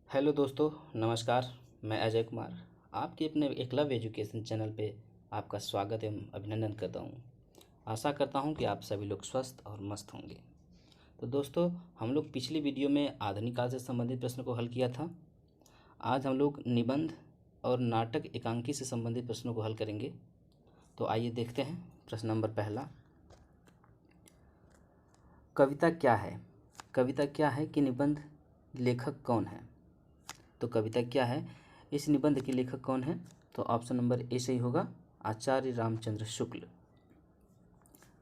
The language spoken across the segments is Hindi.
हेलो दोस्तों, नमस्कार। मैं अजय कुमार आपके अपने एकलव्य एजुकेशन चैनल पे आपका स्वागत एवं अभिनंदन करता हूँ। आशा करता हूँ कि आप सभी लोग स्वस्थ और मस्त होंगे। तो दोस्तों, हम लोग पिछली वीडियो में आधुनिक काल से संबंधित प्रश्न को हल किया था। आज हम लोग निबंध और नाटक एकांकी से संबंधित प्रश्नों को हल करेंगे। तो आइए देखते हैं। प्रश्न नंबर पहला, कविता क्या है? कविता क्या है कि निबंध लेखक कौन है? तो कविता क्या है, इस निबंध के लेखक कौन है? तो ऑप्शन नंबर ए सही होगा, आचार्य रामचंद्र शुक्ल।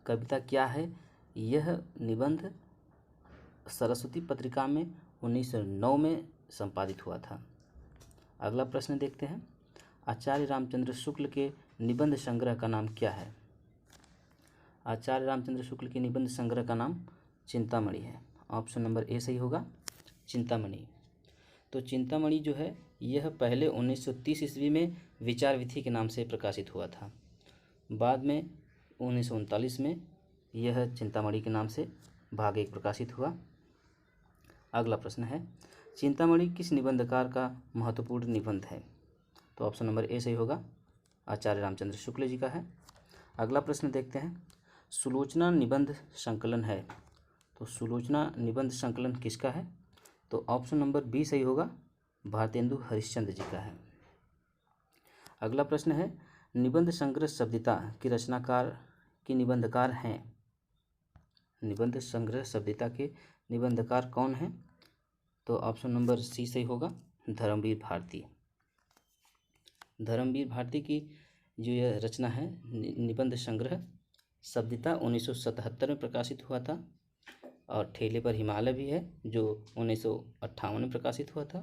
कविता क्या है, यह निबंध सरस्वती पत्रिका में 1909 में संपादित हुआ था। अगला प्रश्न देखते हैं, आचार्य रामचंद्र शुक्ल के निबंध संग्रह का नाम क्या है? आचार्य रामचंद्र शुक्ल के निबंध संग्रह का नाम चिंतामणि है। ऑप्शन नंबर ए सही होगा, चिंतामणि। तो चिंतामणि जो है यह पहले 1930 ईस्वी में विचार विथि के नाम से प्रकाशित हुआ था। बाद में 1939 में यह चिंतामणि के नाम से भाग 1 प्रकाशित हुआ। अगला प्रश्न है, चिंतामणि किस निबंधकार का महत्वपूर्ण निबंध है? तो ऑप्शन नंबर ए सही होगा, आचार्य रामचंद्र शुक्ल जी का है। अगला प्रश्न देखते हैं, सुलोचना निबंध संकलन है। तो सुलोचना निबंध संकलन किसका है? तो ऑप्शन नंबर बी सही होगा, भारतेंदु हरिश्चंद्र जी का है। अगला प्रश्न है, निबंध संग्रह सभ्यता की रचनाकार की निबंधकार हैं। निबंध संग्रह सभ्यता के निबंधकार कौन हैं? तो ऑप्शन नंबर सी सही होगा, धर्मवीर भारती। धर्मवीर भारती की जो यह रचना है निबंध संग्रह सभ्यता 1977 में प्रकाशित हुआ था। और ठेले पर हिमालय भी है जो 1958 में प्रकाशित हुआ था।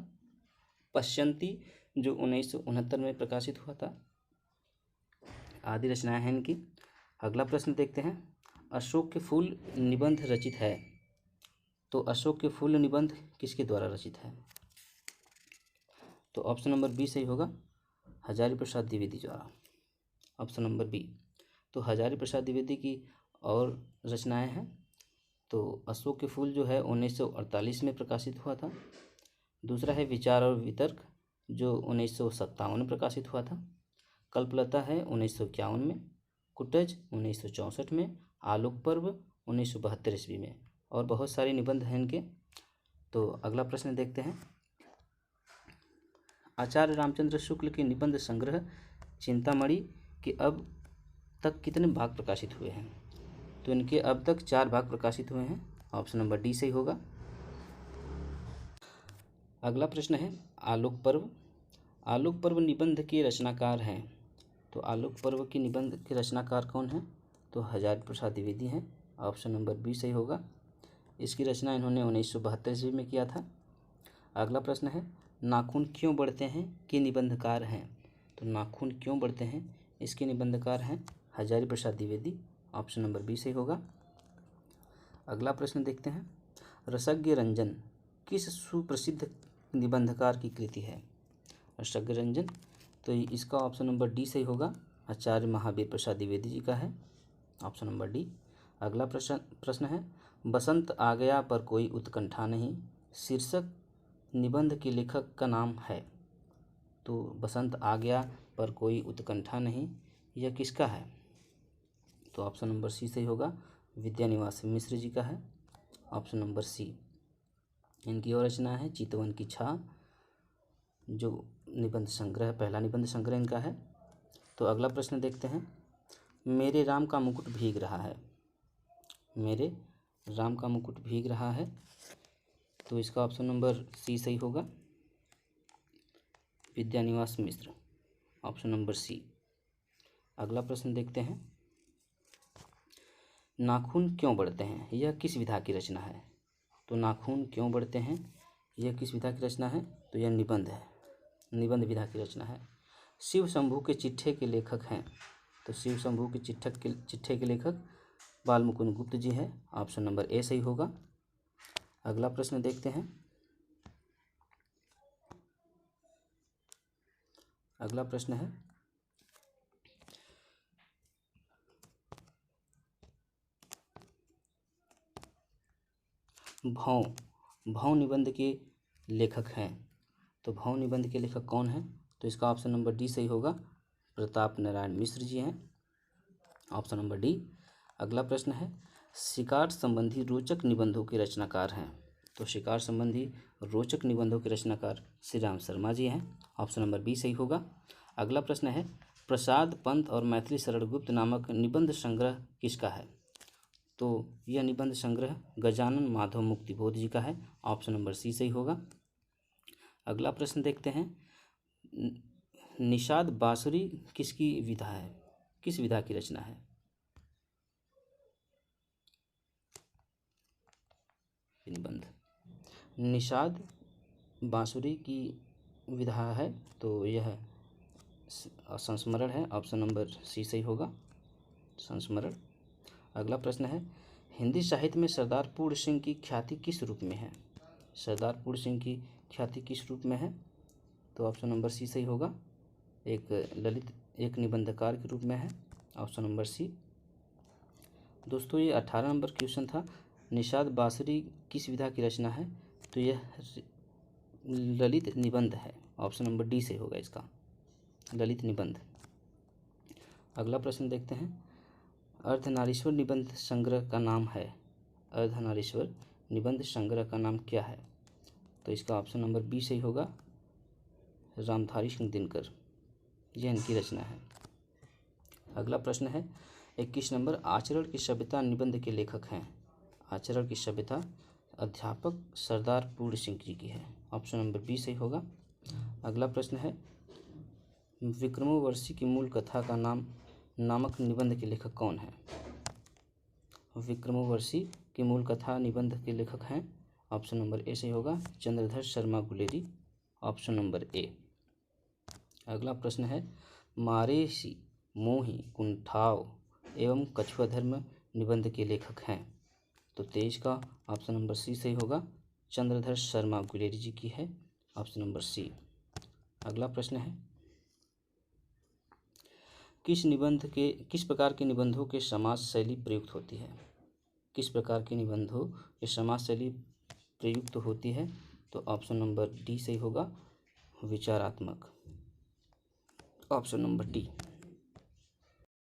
पश्यंती जो 1969 में प्रकाशित हुआ था। आदि रचनाएं हैं इनकी। अगला प्रश्न देखते हैं, अशोक के फूल निबंध रचित है। तो अशोक के फूल निबंध किसके द्वारा रचित है? तो ऑप्शन नंबर बी सही होगा, हजारी प्रसाद द्विवेदी द्वारा। Option number B. तो हजारी प्रसाद द्विवेदी की और रचनाएं हैं। तो अशोक के फूल जो है 1948 में प्रकाशित हुआ था। दूसरा है विचार और वितर्क जो 1957 में प्रकाशित हुआ था। कल्पलता है 1951 में। कुटज 1964 में। आलोक पर्व 1972 ईस्वी में। और बहुत सारे निबंध हैं इनके। तो अगला प्रश्न देखते हैं, आचार्य रामचंद्र शुक्ल के निबंध संग्रह चिंतामणि के अब तक कितने भाग प्रकाशित हुए हैं? तो इनके अब तक 4 भाग प्रकाशित हुए हैं। ऑप्शन नंबर डी सही होगा। अगला प्रश्न है, आलोक पर्व। आलोक पर्व निबंध के रचनाकार हैं। तो आलोक पर्व के निबंध के रचनाकार कौन हैं? तो हजारी प्रसाद द्विवेदी हैं। ऑप्शन नंबर बी सही होगा। इसकी रचना इन्होंने 1972 ईस्वी में किया था। अगला प्रश्न है, नाखून क्यों बढ़ते हैं के निबंधकार हैं। तो नाखून क्यों बढ़ते हैं इसके निबंधकार हैं Hazari Prasad Dwivedi. Option number B सही होगा। अगला प्रश्न देखते हैं, रसज्ञ रंजन किस सुप्रसिद्ध निबंधकार की कृति है? रसज्ञ रंजन, तो इसका ऑप्शन नंबर डी सही होगा, आचार्य महावीर प्रसाद द्विवेदी जी का है। Option number D. अगला प्रश्न है, बसंत आ गया पर कोई उत्कंठा नहीं शीर्षक निबंध के लेखक का नाम है। तो बसंत आ गया पर कोई उत्कंठा नहीं यह किसका है? तो ऑप्शन नंबर सी सही होगा, विद्यानिवास मिश्र जी का है। Option number C. इनकी और रचना है चितवन की छा जो निबंध संग्रह पहला निबंध संग्रह इनका है। तो अगला प्रश्न देखते हैं, मेरे राम का मुकुट भीग रहा है। मेरे राम का मुकुट भीग रहा है, तो इसका ऑप्शन नंबर सी सही होगा, Vidyanivas Mishra. Option number C. अगला प्रश्न देखते हैं, नाखून क्यों बढ़ते हैं यह किस विधा की रचना है? तो नाखून क्यों बढ़ते हैं यह किस विधा की रचना है? तो यह निबंध है, निबंध विधा की रचना है। शिव शंभू के चिट्ठे के लेखक हैं। तो शिव शंभू के चिट्ठे के लेखक बालमुकुंद गुप्त जी हैं। ऑप्शन नंबर ए सही होगा। अगला प्रश्न देखते हैं, अगला प्रश्न है, भौं। भौं निबंध के लेखक हैं। तो भाव निबंध के लेखक कौन है? तो इसका ऑप्शन नंबर डी सही होगा, प्रताप नारायण मिश्र जी हैं, ऑप्शन नंबर डी। अगला प्रश्न है, शिकार संबंधी रोचक निबंधों के रचनाकार हैं। तो शिकार संबंधी रोचक निबंधों के रचनाकार श्री राम शर्मा जी हैं, ऑप्शन नंबर बी सही होगा। अगला प्रश्न है, प्रसाद पंत और मैथिली शरण गुप्त नामक निबंध संग्रह किसका है? तो यह निबंध संग्रह गजानन माधव मुक्तिबोध जी का है, ऑप्शन नंबर सी सही होगा। अगला प्रश्न देखते हैं, निषाद बांसुरी किसकी विधा है, किस विधा की रचना है? निबंध निषाद बांसुरी की विधा है, तो यह संस्मरण है, ऑप्शन नंबर सी सही होगा, संस्मरण। अगला प्रश्न है, हिंदी साहित्य में सरदार पूर्ण सिंह की ख्याति किस रूप में है? सरदार पूर्ण सिंह की ख्याति किस रूप में है? तो ऑप्शन नंबर सी सही होगा, एक निबंधकार के रूप में है, ऑप्शन नंबर सी। दोस्तों ये 18 नंबर क्वेश्चन था, निषाद बांसुरी किस विधा की रचना है? तो यह ललित निबंध है, ऑप्शन नंबर डी से होगा इसका, ललित निबंध। अगला प्रश्न देखते हैं, अर्धनारीश्वर निबंध संग्रह का नाम है, अर्धनारीश्वर निबंध संग्रह का नाम क्या है? तो इसका ऑप्शन नंबर बी सही होगा, रामधारी सिंह दिनकर, यह इनकी रचना है। अगला प्रश्न है, 21 नंबर, आचरण की सभ्यता निबंध के लेखक हैं। आचरण की सभ्यता अध्यापक सरदार पूर्ण सिंह जी की है, ऑप्शन नंबर बी सही होगा। अगला प्रश्न है, विक्रमोर्वशी की मूल कथा का नाम नामक निबंध के लेखक कौन है? विक्रमोर्वशी की मूल कथा निबंध के लेखक हैं, ऑप्शन नंबर ए सही होगा, Chandradhar Sharma Guleri, option number A. अगला प्रश्न है, मारेसी मोही कुंठाव एवं कछुआ धर्म निबंध के लेखक हैं। तो 23 का ऑप्शन नंबर सी सही होगा, चंद्रधर शर्मा गुलेरी जी की है, ऑप्शन नंबर सी। अगला प्रश्न है, किस प्रकार के निबंधों के समाज शैली प्रयुक्त होती है? किस प्रकार के निबंधों के समाज शैली प्रयुक्त होती है? तो ऑप्शन नंबर डी सही होगा, विचारात्मक, ऑप्शन नंबर डी।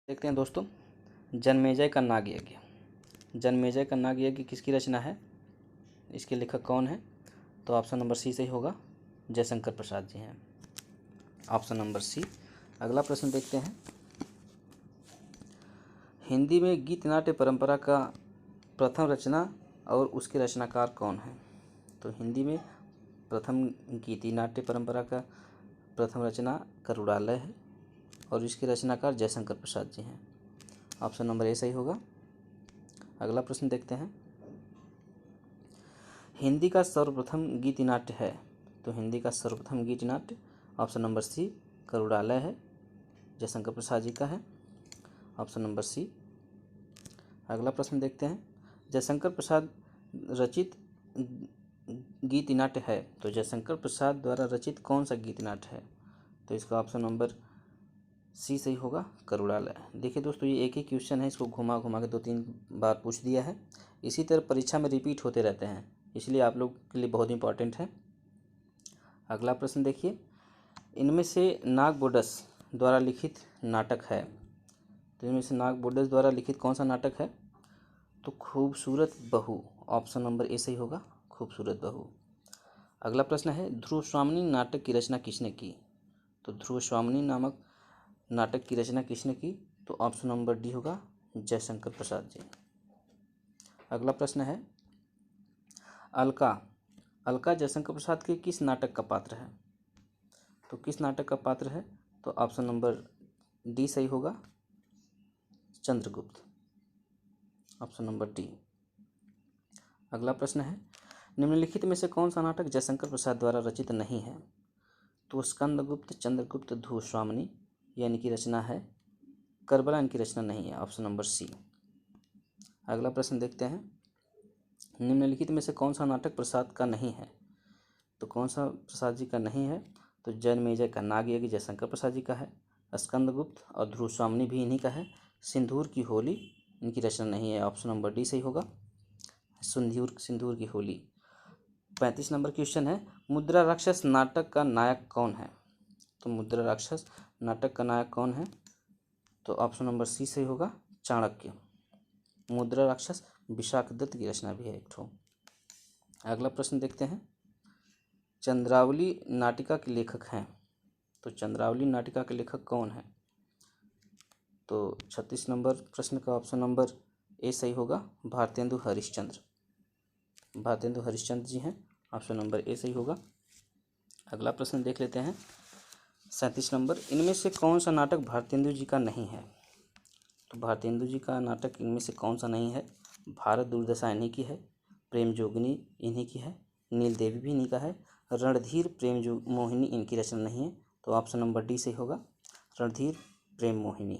देखते हैं दोस्तों, जन्मेजय का नाग यज्ञ, जन्मेजय का नाग यज्ञ किसकी रचना है? इसके लेखक कौन है? तो ऑप्शन नंबर सी सही होगा, जयशंकर प्रसाद जी हैं, ऑप्शन नंबर सी। अगला प्रश्न देखते हैं, हिंदी में गीत नाट्य परंपरा का प्रथम रचना और उसके रचनाकार कौन है? तो हिंदी में प्रथम गीति नाट्य परंपरा का प्रथम रचना करुड़ालय है और इसके रचनाकार जयशंकर प्रसाद जी हैं, ऑप्शन नंबर ए सही होगा। अगला प्रश्न देखते हैं, हिंदी का सर्वप्रथम गीति नाट्य है। तो हिंदी का सर्वप्रथम गीति नाट्य ऑप्शन नंबर सी करुड़ालय है, जयशंकर प्रसाद जी का है, ऑप्शन नंबर सी। अगला प्रश्न देखते हैं, जयशंकर प्रसाद रचित गीति नाट्य है। तो जयशंकर प्रसाद द्वारा रचित कौन सा गीति नाट्य है? तो इसका ऑप्शन नंबर सी सही होगा, करुड़ालय। देखिए दोस्तों, ये एक ही क्वेश्चन है, इसको घुमा घुमा के 2-3 बार पूछ दिया है। इसी तरह परीक्षा में रिपीट होते रहते हैं, इसलिए आप लोग के लिए बहुत इंपॉर्टेंट है। अगला प्रश्न देखिए, इनमें से नागबोडस द्वारा लिखित नाटक है। तो इनमें से नागबोडस द्वारा लिखित कौन सा नाटक है? तो खूबसूरत बहू, ऑप्शन नंबर ए सही होगा, खूबसूरत बहू। अगला प्रश्न है, ध्रुव स्वामिनी नाटक की रचना किसने की? तो ध्रुव स्वामिनी नामक नाटक की रचना किसने की? तो ऑप्शन नंबर डी होगा, जयशंकर प्रसाद जी। अगला प्रश्न है, अलका जयशंकर प्रसाद के किस नाटक का पात्र है? तो किस नाटक का पात्र है? तो ऑप्शन नंबर डी सही होगा, चंद्रगुप्त, ऑप्शन नंबर डी। अगला प्रश्न है, निम्नलिखित में से कौन सा नाटक जयशंकर प्रसाद द्वारा रचित नहीं है? तो स्कंदगुप्त, चंद्रगुप्त, ध्रुव स्वामिनी यह इनकी रचना है, करबला इनकी रचना नहीं है, ऑप्शन नंबर सी। अगला प्रश्न देखते हैं, निम्नलिखित में से कौन सा नाटक प्रसाद का नहीं है? तो कौन सा प्रसाद जी का नहीं है? तो जन्मेजय का नाग यज्ञ जयशंकर प्रसाद जी का है, स्कंदगुप्त और ध्रुव स्वामिनी भी इन्हीं का है, सिंदूर की होली इनकी रचना नहीं है, ऑप्शन नंबर डी सही होगा, सिंदूर की होली। 35 नंबर क्वेश्चन है, मुद्रा राक्षस नाटक का नायक कौन है? तो मुद्रा राक्षस नाटक का नायक कौन है? तो ऑप्शन नंबर सी सही होगा, चाणक्य। मुद्रा राक्षस विशाखदत्त की रचना भी है एक ठो। अगला प्रश्न देखते हैं, चंद्रावली नाटिका के लेखक हैं। तो चंद्रावली नाटिका के लेखक कौन है? तो 36 नंबर प्रश्न का ऑप्शन नंबर ए सही होगा, भारतेंदु हरिश्चंद्र। भारतेंदु हरिश्चंद्र जी हैं, ऑप्शन नंबर ए सही होगा। अगला प्रश्न देख लेते हैं, 37 नंबर, इनमें से कौन सा नाटक भारतेंदु जी का नहीं है? तो भारतेंदु जी का नाटक इनमें से कौन सा नहीं है? भारत दुर्दशा इन्हीं की है, प्रेम जोगिनी इन्हीं की है, नील देवी भी इन्हीं का है, रणधीर प्रेम जो मोहिनी इनकी रचना नहीं है। तो ऑप्शन नंबर डी सही होगा, रणधीर प्रेम मोहिनी।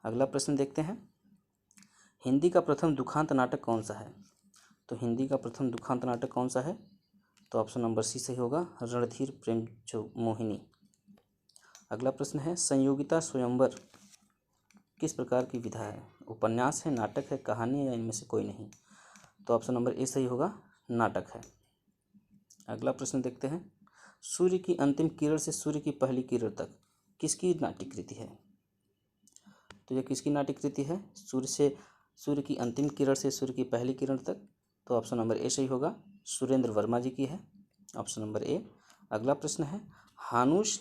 अगला प्रश्न देखते हैं, हिंदी का प्रथम दुखांत नाटक कौन सा है? तो हिंदी का प्रथम दुखांत नाटक कौन सा है? तो ऑप्शन नंबर सी सही होगा, रणधीर प्रेम जो मोहिनी। अगला प्रश्न है, संयोगिता स्वयंवर किस प्रकार की विधा है? उपन्यास है, नाटक है, कहानी है, या इनमें से कोई नहीं? तो ऑप्शन नंबर ए सही होगा, नाटक है। अगला प्रश्न देखते हैं, सूर्य की अंतिम किरण से सूर्य की पहली किरण तक किसकी नाट्यकृति है? तो यह किसकी नाट्यकृति है? सूर्य की अंतिम किरण से सूर्य की पहली किरण तक। तो ऑप्शन नंबर ए सही होगा, सुरेंद्र वर्मा जी की है, ऑप्शन नंबर ए। अगला प्रश्न है, हानुश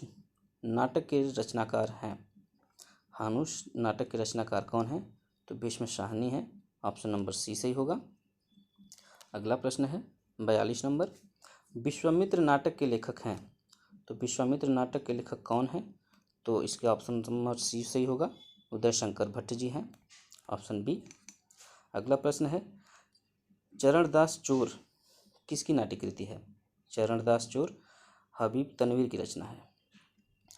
नाटक के रचनाकार हैं। हानुश नाटक के रचनाकार कौन है? तो भीष्म शाहनी है, ऑप्शन नंबर सी सही होगा। अगला प्रश्न है 42 नंबर, विश्वामित्र नाटक के लेखक हैं। तो विश्वामित्र नाटक के लेखक कौन है? तो इसके ऑप्शन नंबर सी सही होगा, उदय शंकर भट्ट जी हैं, ऑप्शन बी। अगला प्रश्न है, चरणदास चोर किसकी नाट्यकृति है? चरणदास चोर हबीब तनवीर की रचना है,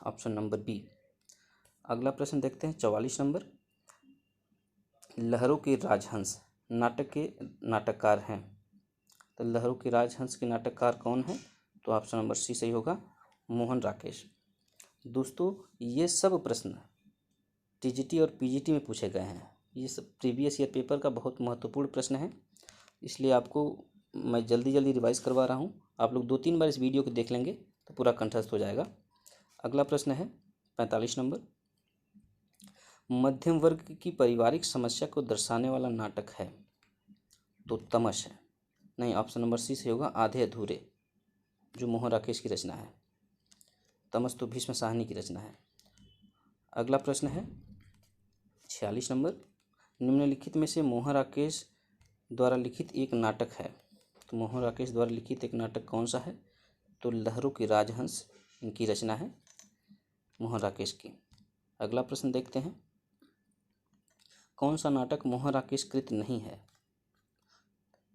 ऑप्शन नंबर बी। अगला प्रश्न देखते हैं 44 नंबर, लहरों के राजहंस नाटक के नाटककार हैं। तो लहरों के राजहंस के नाटककार कौन है? तो ऑप्शन नंबर सी सही होगा, मोहन राकेश। दोस्तों ये सब प्रश्न टीजीटी और पीजीटी में पूछे गए हैं। ये सब प्रीवियस ईयर पेपर का बहुत महत्वपूर्ण प्रश्न है, इसलिए आपको मैं जल्दी जल्दी रिवाइज करवा रहा हूँ। आप लोग 2-3 बार इस वीडियो को देख लेंगे तो पूरा कंठस्थ हो जाएगा। अगला प्रश्न है 45 नंबर, मध्यम वर्ग की पारिवारिक समस्या को दर्शाने वाला नाटक है। तो तमस है, नहीं, ऑप्शन नंबर सी से होगा, आधे अधूरे, जो मोहन राकेश की रचना है। तमस तो भीष्म साहनी की रचना है। अगला प्रश्न है 46 नंबर, निम्नलिखित में से मोहन राकेश द्वारा लिखित एक नाटक है। तो मोहन राकेश द्वारा लिखित एक नाटक कौन सा है? तो लहरों की राजहंस इनकी रचना है, मोहन राकेश की। अगला प्रश्न देखते हैं, कौन सा नाटक मोहन राकेश कृत नहीं है?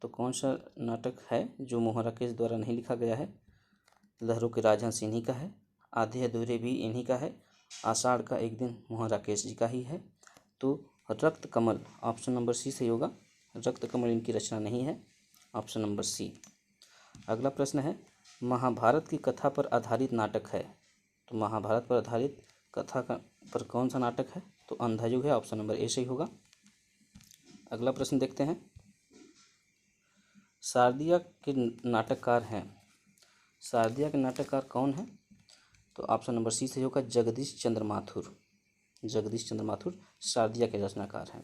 तो कौन सा नाटक है जो मोहन राकेश द्वारा नहीं लिखा गया है? लहरों के राजहंस इन्हीं का है, आधे अधूरे भी इन्हीं का है, आषाढ़ का एक दिन मोहन राकेश जी का ही है। तो रक्त कमल ऑप्शन नंबर सी सही होगा, रक्त कमल इनकी रचना नहीं है, ऑप्शन नंबर सी। अगला प्रश्न है, महाभारत की कथा पर आधारित नाटक है। तो महाभारत पर आधारित कथा का पर कौन सा नाटक है? तो अंधायुग है, ऑप्शन नंबर ए सही होगा। अगला प्रश्न देखते हैं, शारदिया के नाटककार हैं। शारदिया के नाटककार कौन है? तो ऑप्शन नंबर सी सही होगा, जगदीश चंद्र माथुर। जगदीश चंद्र माथुर शारदिया के रचनाकार हैं।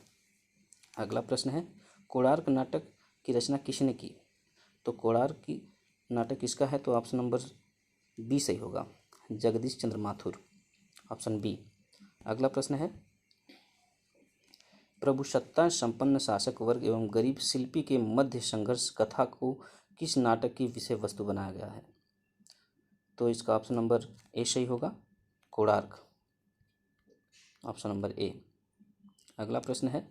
अगला प्रश्न है, कोणार्क नाटक की रचना किसने की? तो कोणार्क की नाटक किसका है? तो ऑप्शन नंबर बी सही होगा, जगदीश चंद्र माथुर, ऑप्शन बी। अगला प्रश्न है, प्रभुसत्ता संपन्न शासक वर्ग एवं गरीब शिल्पी के मध्य संघर्ष कथा को किस नाटक की विषय वस्तु बनाया गया है? तो इसका ऑप्शन नंबर ए सही होगा, कोणार्क, ऑप्शन नंबर ए। अगला प्रश्न है,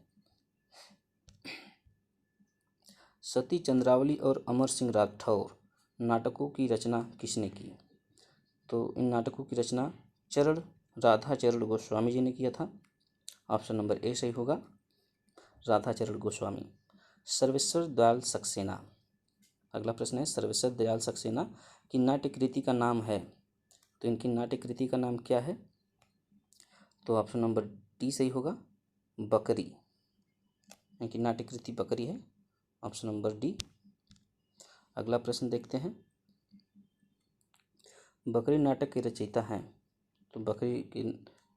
सती चंद्रावली और अमर सिंह राठौर नाटकों की रचना किसने की? तो इन नाटकों की रचना राधा चरण गोस्वामी जी ने किया था, ऑप्शन नंबर ए सही होगा, राधा चरण गोस्वामी। सर्वेश्वर दयाल सक्सेना, अगला प्रश्न है, सर्वेश्वर दयाल सक्सेना की नाट्यकृति का नाम है। तो इनकी नाट्यकृति का नाम क्या है? तो ऑप्शन नंबर डी सही होगा, बकरी। इनकी नाट्यकृति बकरी है, ऑप्शन नंबर डी। अगला प्रश्न देखते हैं, बकरी नाटक के रचयिता हैं, तो बकरी के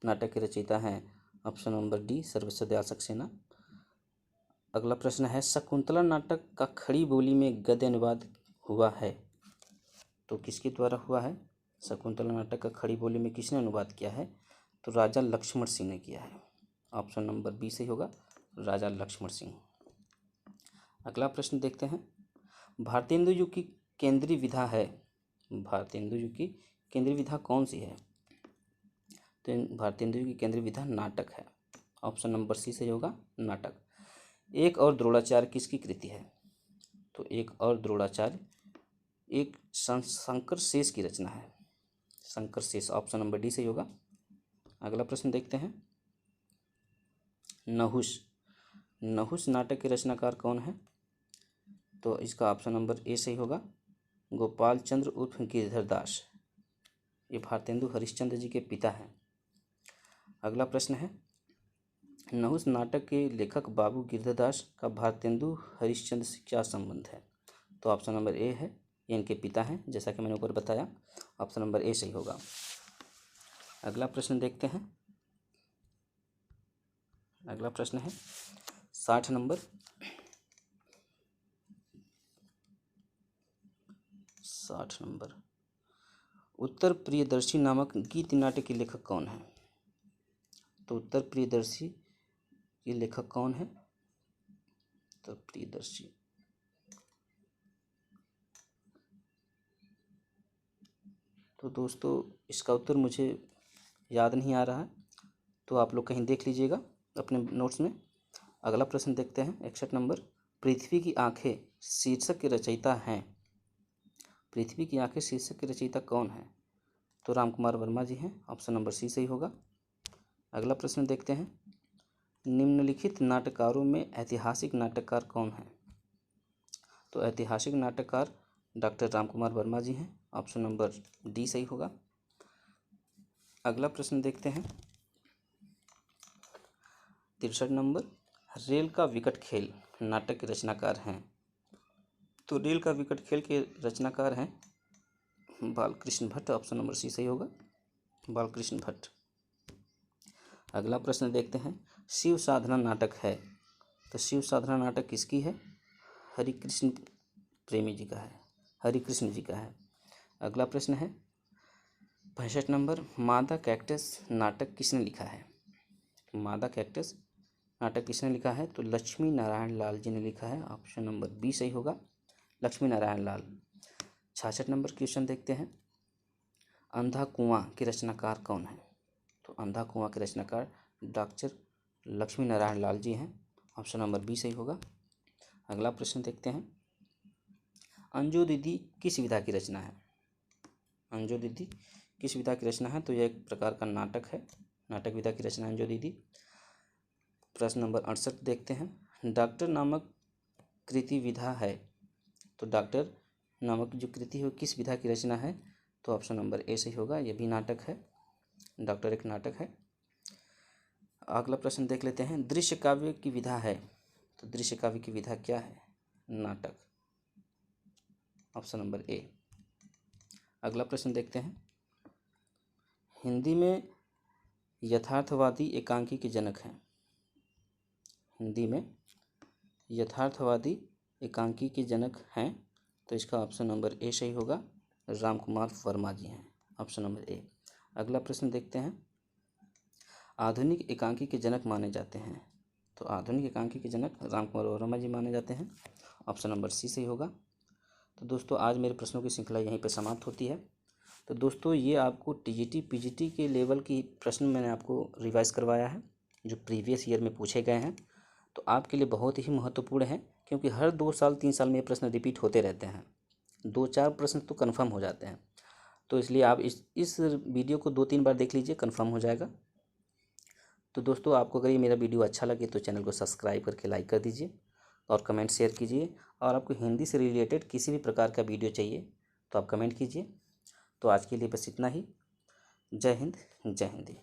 नाटक के रचयिता हैं ऑप्शन नंबर डी सर्वश्री दयाल सक्सेना। अगला प्रश्न है, शकुंतला नाटक का खड़ी बोली में गद्य अनुवाद हुआ है, तो किसके द्वारा हुआ है? शकुंतला नाटक का खड़ी बोली में किसने अनुवाद किया है? तो राजा लक्ष्मण सिंह ने किया है। ऑप्शन नंबर बी सही होगा, राजा लक्ष्मण सिंह। अगला प्रश्न देखते हैं, भारतेंदु युग की केंद्रीय विधा है, भारतेंदु युग की केंद्रीय विधा कौन सी है? तो भारतेंदु युग की केंद्रीय विधा नाटक है। ऑप्शन नंबर सी सही होगा, नाटक। एक और द्रोणाचार्य किसकी कृति है? तो एक और द्रोणाचार्य एक शंकर शेष की रचना है, शंकर शेष। ऑप्शन नंबर डी सही होगा। अगला प्रश्न देखते हैं, नहुष, नहुष नाटक के रचनाकार कौन है? तो इसका ऑप्शन नंबर ए सही होगा, गोपाल चंद्र उर्फ गिरधर दास। ये भारतेंदु हरिश्चंद्र जी के पिता हैं। अगला प्रश्न है, नहुष नाटक के लेखक बाबू गिरधर दास का भारतेंदु हरिश्चंद्र से क्या संबंध है? तो ऑप्शन नंबर ए है, ये इनके पिता हैं, जैसा कि मैंने ऊपर बताया। ऑप्शन नंबर ए सही होगा। अगला प्रश्न देखते हैं, अगला प्रश्न है 60 नंबर, 60 नंबर, उत्तर प्रियदर्शी नामक गीत नाट्य के लेखक कौन है? तो उत्तर प्रियदर्शी के लेखक कौन है? उत्तर प्रियदर्शी, तो दोस्तों इसका उत्तर मुझे याद नहीं आ रहा है, तो आप लोग कहीं देख लीजिएगा अपने नोट्स में। अगला प्रश्न देखते हैं 61 नंबर, पृथ्वी की आंखें शीर्षक के रचयिता हैं, पृथ्वी की आंखें शीर्षक के रचयिता कौन है? तो रामकुमार वर्मा जी हैं। ऑप्शन नंबर सी सही होगा। अगला प्रश्न देखते हैं, निम्नलिखित नाटककारों में ऐतिहासिक नाटककार कौन है? तो ऐतिहासिक नाटककार डॉक्टर रामकुमार वर्मा जी हैं। ऑप्शन नंबर डी सही होगा। अगला प्रश्न देखते हैं 63 नंबर, रेल का विकट खेल नाटक के रचनाकार हैं, तो रेल का विकट खेल के रचनाकार हैं Balkrishna Bhatt. Option number C सही होगा, बालकृष्ण भट्ट। अगला प्रश्न देखते हैं, शिव साधना नाटक है, तो शिव साधना नाटक किसकी है? हरिकृष्ण प्रेमी जी का है, हरिकृष्ण जी का है। अगला प्रश्न है 65 नंबर, मादा कैक्टस नाटक किसने लिखा है? मादा कैक्टस नाटक किसने लिखा है? तो लक्ष्मी नारायण लाल जी ने लिखा है। ऑप्शन नंबर बी सही होगा, लक्ष्मी नारायण लाल। 66 नंबर क्वेश्चन देखते हैं, अंधा कुआं के रचनाकार कौन है? तो अंधा कुआं के रचनाकार डॉक्टर लक्ष्मी नारायण लाल जी हैं। ऑप्शन नंबर बी सही होगा। अगला प्रश्न देखते हैं, अंजू दीदी किस विधा की रचना है? अंजू दीदी किस विधा की रचना है? तो यह एक प्रकार का नाटक है, नाटक विधा की रचना अंजू दीदी। प्रश्न नंबर 68 देखते हैं, डॉक्टर नामक कृति विधा है, तो डॉक्टर नामक जो कृति है किस विधा की रचना है? तो ऑप्शन नंबर ए सही होगा, यह भी नाटक है, डॉक्टर एक नाटक है। अगला प्रश्न देख लेते हैं, दृश्य काव्य की विधा है, तो दृश्य काव्य की विधा क्या है? नाटक। Option number A. अगला प्रश्न देखते हैं, हिंदी में यथार्थवादी एकांकी के जनक हैं, हिंदी में यथार्थवादी एकांकी के जनक हैं, तो इसका ऑप्शन नंबर ए सही होगा, रामकुमार वर्मा जी हैं। Option number A. अगला प्रश्न देखते हैं, आधुनिक एकांकी के जनक माने जाते हैं, तो आधुनिक एकांकी के जनक रामकुमार वर्मा जी माने जाते हैं। ऑप्शन नंबर सी सही होगा। तो दोस्तों आज मेरे प्रश्नों की श्रृंखला यहीं पर समाप्त होती है। तो दोस्तों ये आपको टीजीटी पीजीटी के लेवल की प्रश्न मैंने आपको रिवाइज़ करवाया है, जो प्रीवियस ईयर में पूछे गए हैं, तो आपके लिए बहुत ही महत्वपूर्ण है, क्योंकि हर 2 साल 3 साल में ये प्रश्न रिपीट होते रहते हैं, 2-4 प्रश्न तो कन्फर्म हो जाते हैं, तो इसलिए आप इस वीडियो को 2-3 बार देख लीजिए, कन्फर्म हो जाएगा। तो दोस्तों आपको अगर ये मेरा वीडियो अच्छा लगे तो चैनल को सब्सक्राइब करके लाइक कर दीजिए और कमेंट शेयर कीजिए, और आपको हिंदी से रिलेटेड किसी भी प्रकार का वीडियो चाहिए तो आप कमेंट कीजिए। तो आज के लिए बस इतना ही। जय हिंद, जय हिंदी।